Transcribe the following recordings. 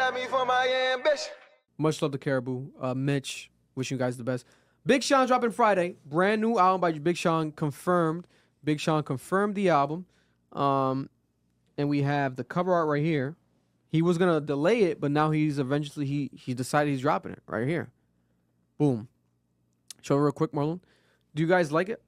love me for my ambition. Much love to Caribou. Mitch, wishing you guys the best. Big Sean dropping Friday. Brand new album by Big Sean confirmed. Big Sean confirmed the album. And we have the cover art right here. He was gonna delay it, but now he's eventually he decided he's dropping it right here. Boom. Show it real quick, Marlon. Do you guys like it?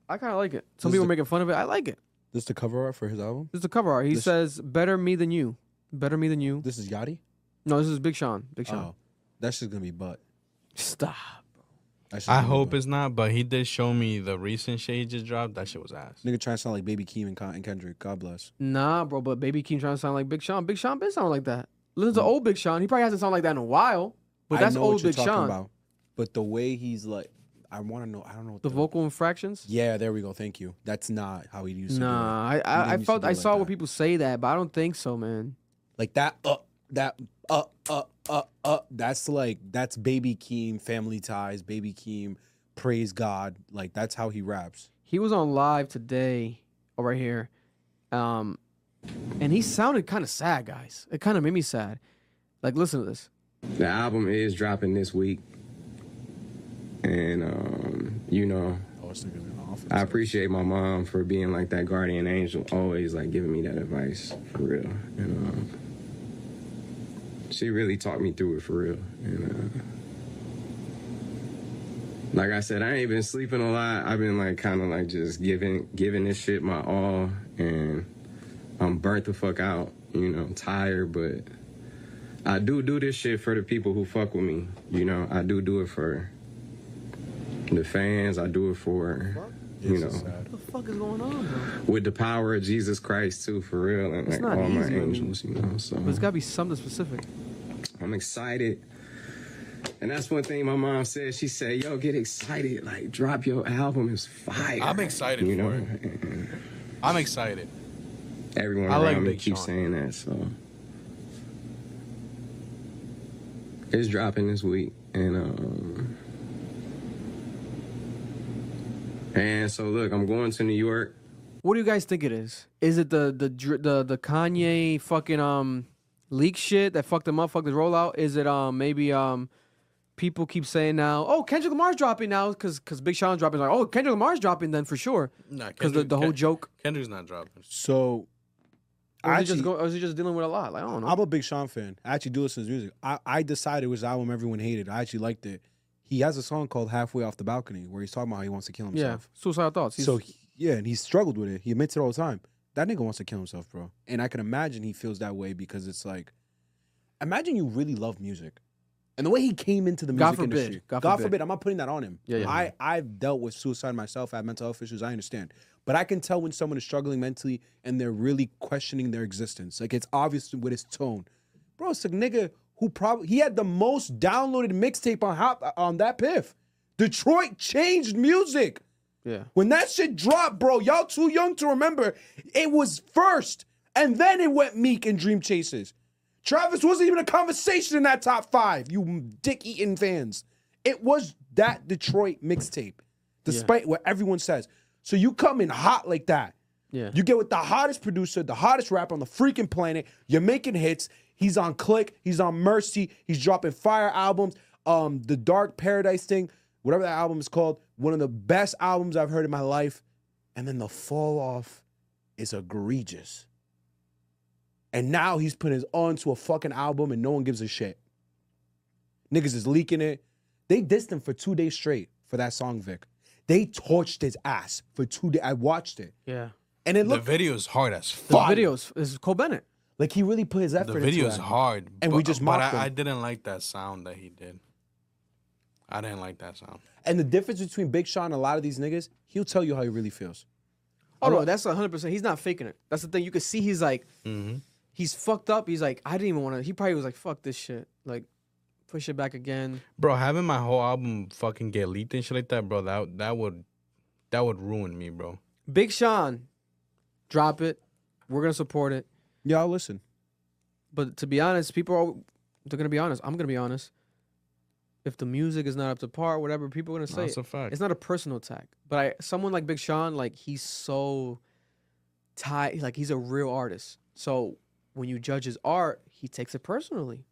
I kind of like it. Some people are making fun of it. I like it. This is the cover art for his album? This is the cover art. He says, "Better me than you." Better me than you. This is Yachty? No, this is Big Sean. Big Sean. Oh, that's just gonna be butt. Stop. I hope it's not, but he did show me the recent shit he just dropped. That shit was ass. Nigga trying to sound like Baby Keem and Kendrick. God bless. Nah, bro, but Baby Keem trying to sound like Big Sean. Big Sean been sounding like that. Listen to old Big Sean. He probably hasn't sounded like that in a while, but that's old Big Sean. About, but the way he's like, I want to know. I don't know what the vocal infractions. Yeah, there we go. Thank you. That's not how he used to do it. Nah, I saw where people say that, but I don't think so, man. Like that. That's Baby Keem, Family Ties, Baby Keem, Praise God. Like that's how he raps. He was on live today, right here, and he sounded kind of sad, guys. It kind of made me sad. Like, listen to this. The album is dropping this week, and I appreciate my mom for being like that guardian angel, always like giving me that advice for real. And she really talked me through it for real. And like I said, I ain't been sleeping a lot. I've been like kind of like just giving this shit my all, and I'm burnt the fuck out. Tired, but I do this shit for the people who fuck with me. I do it for the fans. I do it for, What the fuck is going on, bro? with the power of Jesus Christ too, for real, and like all my angels, So but it's gotta be something specific. I'm excited, and that's one thing my mom said. She said, "Yo, get excited! Like, drop your album. It's fire." I'm excited for it. I'm excited. Everyone around me keeps saying that, so it's dropping this week, and so look, I'm going to New York. What do you guys think it is? Is it the Kanye fucking leak shit that fucked him up, fucked his rollout? Is it maybe people keep saying now, oh, Kendrick Lamar's dropping now because Big Sean's dropping. Like, oh, Kendrick Lamar's dropping then for sure. Nah, because the whole joke. Kendrick's not dropping. So, or is he just dealing with a lot? Like, I don't know. I'm a big Sean fan. I actually do listen to his music. I decided it was the album everyone hated. I actually liked it. He has a song called Halfway Off the Balcony where he's talking about how he wants to kill himself. Yeah, suicidal thoughts. And he struggled with it. He admits it all the time. That nigga wants to kill himself, bro. And I can imagine he feels that way because it's like, imagine you really love music. And the way he came into the music industry. God forbid. I'm not putting that on him. Yeah. I've dealt with suicide myself. I have mental health issues. I understand. But I can tell when someone is struggling mentally and they're really questioning their existence. Like, it's obvious with his tone. Bro, it's a nigga who he had the most downloaded mixtape on that piff. Detroit changed music. Yeah. When that shit dropped, bro, y'all too young to remember, it was first. And then it went Meek and Dream Chasers. Travis wasn't even a conversation in that top 5, you dick-eating fans. It was that Detroit mixtape, despite what everyone says. So you come in hot like that. Yeah. You get with the hottest producer, the hottest rapper on the freaking planet. You're making hits. He's on Click. He's on Mercy. He's dropping fire albums. The Dark Paradise thing, whatever that album is called, one of the best albums I've heard in my life. And then the fall off is egregious. And now he's putting his onto a fucking album and no one gives a shit. Niggas is leaking it. They dissed him for 2 days straight for that song, Vic. They torched his ass for 2 days. I watched it. Yeah. And it looked... The video is hard as fuck. The video is Cole Bennett. Like, he really put his effort into it. The video is hard. And we just mocked him. I didn't like that sound that he did. I didn't like that sound. And the difference between Big Sean and a lot of these niggas, he'll tell you how he really feels. Oh, no, that's 100%. He's not faking it. That's the thing. You can see he's like... Mm-hmm. He's fucked up. He's like, I didn't even want to. He probably was like, fuck this shit. Like, push it back again. Bro, having my whole album fucking get leaked and shit like that, bro, that would ruin me, bro. Big Sean, drop it. We're going to support it. Yeah, I'll listen. But to be honest, they're going to be honest. I'm going to be honest. If the music is not up to par, whatever, people are going to say That's a fact. It's not a personal attack. But someone like Big Sean, like, he's so tight. Like, he's a real artist. So... when you judge his art, he takes it personally.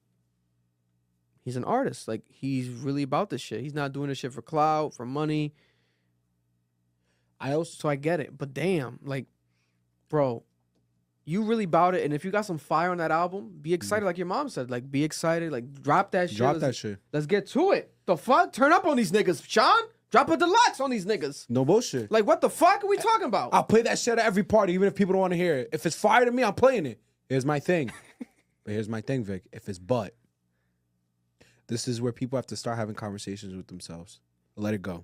He's an artist. Like, he's really about this shit. He's not doing this shit for clout, for money. So I get it. But damn, like, bro, you really about it. And if you got some fire on that album, be excited like your mom said. Like, be excited. Like, drop that shit. Drop that shit. Let's get to it. The fuck? Turn up on these niggas, Sean. Drop a deluxe on these niggas. No bullshit. Like, what the fuck are we talking about? I'll play that shit at every party, even if people don't want to hear it. If it's fire to me, I'm playing it. Here's my thing. But here's my thing, Vic. If it's butt, this is where people have to start having conversations with themselves. Let it go.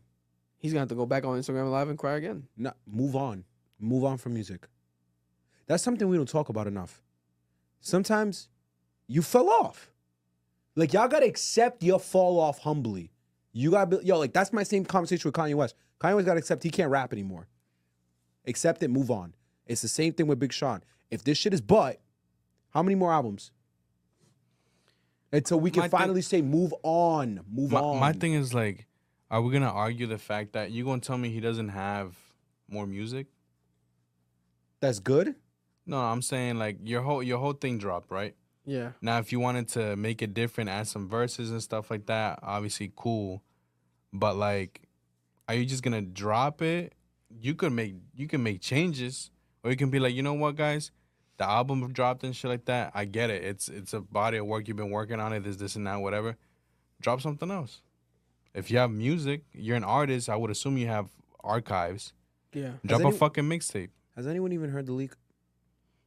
He's gonna have to go back on Instagram Live and cry again. No, move on. Move on from music. That's something we don't talk about enough. Sometimes you fell off. Like, y'all gotta accept your fall off humbly. You gotta be, like, that's my same conversation with Kanye West. Kanye West gotta accept he can't rap anymore. Accept it, move on. It's the same thing with Big Sean. If this shit is butt, how many more albums? Until we can finally say, move on. Move on. My thing is, like, are we gonna argue the fact that you gonna tell me he doesn't have more music? That's good? No, I'm saying, like, your whole thing dropped, right? Yeah. Now, if you wanted to make it different, add some verses and stuff like that, obviously cool. But, like, are you just gonna drop it? You can make changes, or you can be like, you know what, guys, the album dropped and shit like that. I get it. It's a body of work. You've been working on it. There's this and that, whatever. Drop something else. If you have music, you're an artist. I would assume you have archives. Yeah. Drop a fucking mixtape. Has anyone even heard the leak?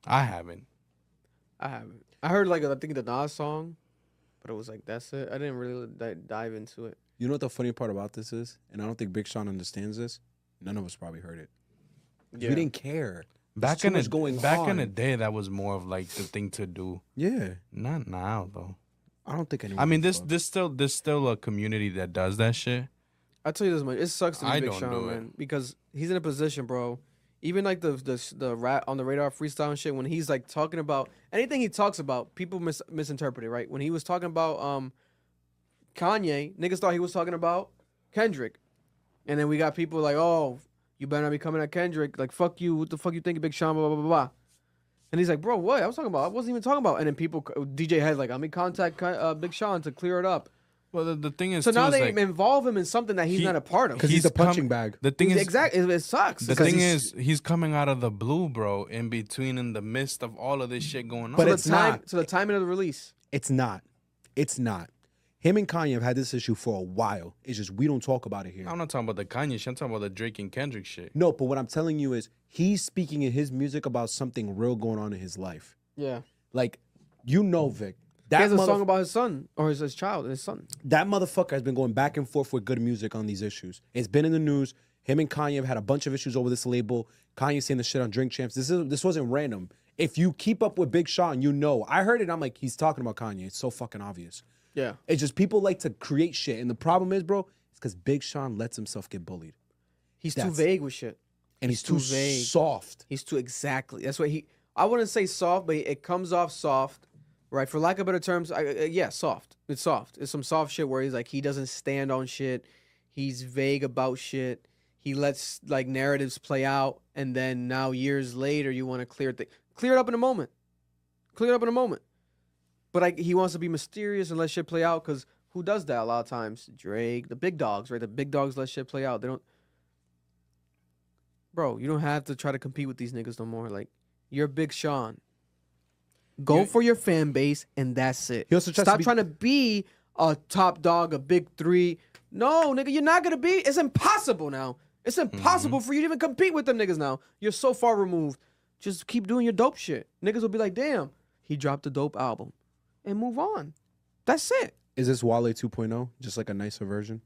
I haven't. I haven't. I heard, like, I think the Nas song, but it was like, that's it. I didn't really dive into it. You know what the funny part about this is? And I don't think Big Sean understands this. None of us probably heard it. Yeah. We didn't care. Back in the day, that was more of, like, the thing to do. Yeah. Not now, though. I don't think anyone. I mean, there's still a community that does that shit. I'll tell you this much. It sucks to be I Big don't Sean, do it. man. Because he's in a position, bro. Even like the rap on the radar freestyle and shit, when he's like talking about anything he talks about, people misinterpret it, right? When he was talking about Kanye, niggas thought he was talking about Kendrick. And then we got people like, oh, you better not be coming at Kendrick. Like, fuck you. What the fuck you think of Big Sean, blah, blah, blah, blah. And he's like, bro, what? I wasn't even talking about. And then people, DJ Head's like, let me contact Big Sean to clear it up. Well, the thing is, So now is, they like, involve him in something that he's not a part of. Because he's a punching bag. The thing is, exactly, it sucks. the thing is, he's coming out of the blue, bro. In between, in the midst of all of this shit going on. But it's not. So the timing of the release. It's not. It's not. Him and Kanye have had this issue for a while. It's just we don't talk about it here. I'm not talking about the Kanye shit. I'm talking about the Drake and Kendrick shit. No, but what I'm telling you is he's speaking in his music about something real going on in his life. Yeah. Like, you know, Vic. He has a song about his son or his child, his son. That motherfucker has been going back and forth with good music on these issues. It's been in the news. Him and Kanye have had a bunch of issues over this label. Kanye saying the shit on Drink Champs. This wasn't random. If you keep up with Big Sean, you know. I heard it. I'm like, he's talking about Kanye. It's so fucking obvious. Yeah. It's just people like to create shit. And the problem is, bro, it's because Big Sean lets himself get bullied. He's too vague with shit. And he's too vague. soft. He's too exactly. That's what I wouldn't say soft, but it comes off soft. Right, for lack of better terms, yeah, soft. It's soft. It's some soft shit where he's like, he doesn't stand on shit. He's vague about shit. He lets like narratives play out, and then now years later, you want to clear it up in a moment. Clear it up in a moment. But he wants to be mysterious and let shit play out, because who does that a lot of times? Drake, the big dogs, right? The big dogs let shit play out. They don't. Bro, you don't have to try to compete with these niggas no more. Like, you're Big Sean. Go for your fan base, and that's it. He also Stop trying to be a top dog, a big three. No, nigga, you're not going to be. It's impossible now. It's impossible for you to even compete with them niggas now. You're so far removed. Just keep doing your dope shit. Niggas will be like, damn, he dropped a dope album. And move on. That's it. Is this Wale 2.0? Just like a nicer version?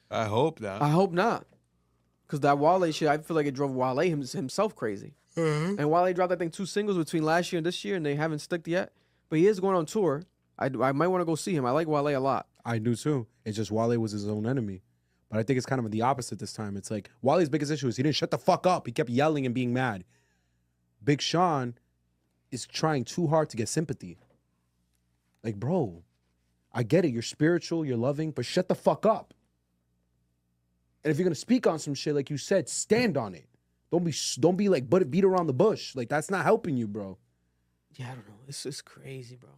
I hope that. I hope not. Because that Wale shit, I feel like it drove Wale himself crazy. And Wale dropped, I think, 2 singles between last year and this year, and they haven't sticked yet. But he is going on tour. I might want to go see him. I like Wale a lot. I do too. It's just Wale was his own enemy. But I think it's kind of the opposite this time. It's like Wale's biggest issue is he didn't shut the fuck up. He kept yelling and being mad. Big Sean is trying too hard to get sympathy. Like, bro, I get it. You're spiritual, you're loving, but shut the fuck up. And if you're gonna speak on some shit, like you said, stand on it. Don't be like beat around the bush. Like, that's not helping you, bro. Yeah, I don't know. It's crazy, bro.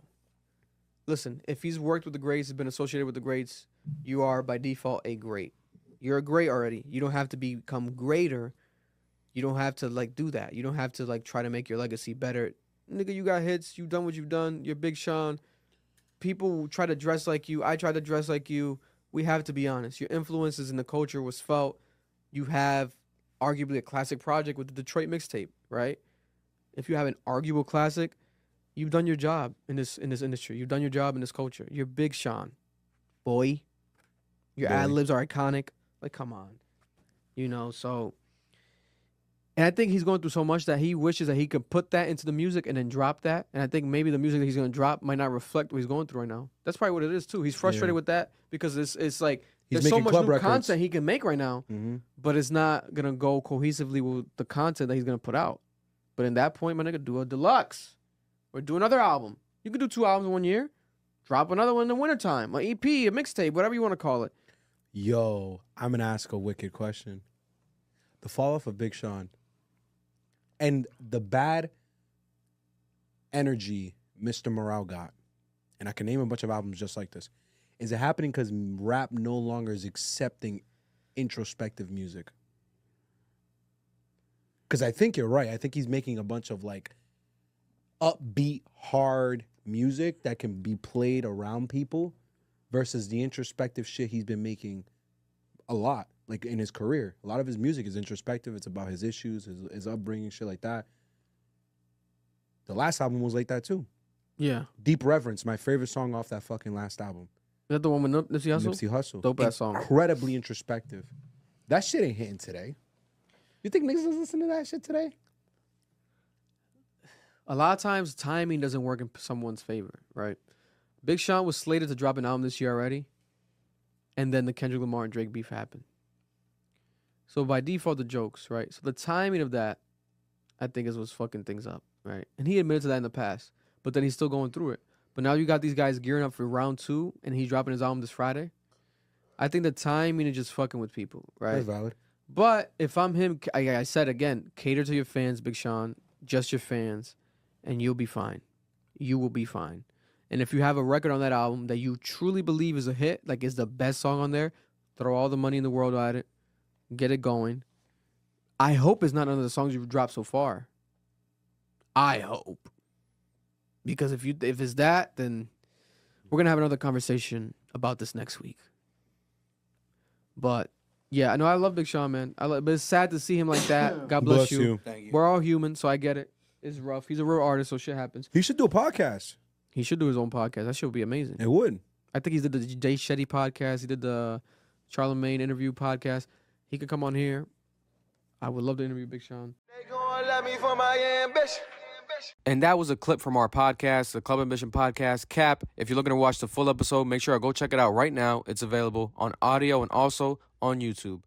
listen, if he's worked with the greats, has been associated with the greats, you are by default a great. You're a great already. You don't have to become greater. You don't have to like do that. You don't have to like try to make your legacy better. Nigga, you got hits. You've done what you've done. You're Big Sean. People try to dress like you. I try to dress like you. We have to be honest. Your influences in the culture was felt. You have arguably a classic project with the Detroit mixtape, right? If you have an arguable classic, you've done your job in this industry. You've done your job in this culture. You're Big Sean, boy. Your ad libs are iconic. Like, come on, So, and I think he's going through so much that he wishes that he could put that into the music and then drop that. And I think maybe the music that he's going to drop might not reflect what he's going through right now. That's probably what it is too. He's frustrated with that because it's like He's there's so making much new club records. content he can make right now, but it's not gonna go cohesively with the content that he's gonna put out. But in that point, my nigga, do a deluxe or do another album. You could do 2 albums in 1 year, drop another one in the wintertime, an EP, a mixtape, whatever you want to call it. Yo, I'm gonna ask a wicked question. The fall off of Big Sean and the bad energy Mr. Morale got, and I can name a bunch of albums just like this. Is it happening because rap no longer is accepting introspective music? Because I think you're right. I think he's making a bunch of like upbeat, hard music that can be played around people versus the introspective shit he's been making a lot, like in his career. A lot of his music is introspective. It's about his issues, his upbringing, shit like that. The last album was like that too. Yeah. Deep Reverence, my favorite song off that fucking last album. Is that the one with Nipsey Hussle? Nipsey Hussle. Dope ass song. Incredibly introspective. That shit ain't hitting today. You think niggas listen to that shit today? A lot of times, timing doesn't work in someone's favor, right? Big Sean was slated to drop an album this year already, and then the Kendrick Lamar and Drake beef happened. So by default, the jokes, right? So the timing of that, I think, is what's fucking things up, right? And he admitted to that in the past, but then he's still going through it. But now you got these guys gearing up for round 2, and he's dropping his album this Friday. I think the timing is just fucking with people, right? That's valid. But if I'm him, I said again, cater to your fans, Big Sean, just your fans, and you'll be fine. You will be fine. And if you have a record on that album that you truly believe is a hit, like is the best song on there, throw all the money in the world at it, get it going. I hope it's not none of the songs you've dropped so far. I hope. Because if it's that, then we're going to have another conversation about this next week. But yeah, I know I love Big Sean, man. But it's sad to see him like that. God bless you. Thank you. We're all human, so I get it. It's rough. He's a real artist, so shit happens. He should do a podcast. He should do his own podcast. That shit would be amazing. It would. I think he did the Jay Shetty podcast. He did the Charlamagne interview podcast. He could come on here. I would love to interview Big Sean. They gonna let me for my ambition. And that was a clip from our podcast, the Club Ambition podcast, Cap. If you're looking to watch the full episode, make sure to go check it out right now. It's available on audio and also on YouTube.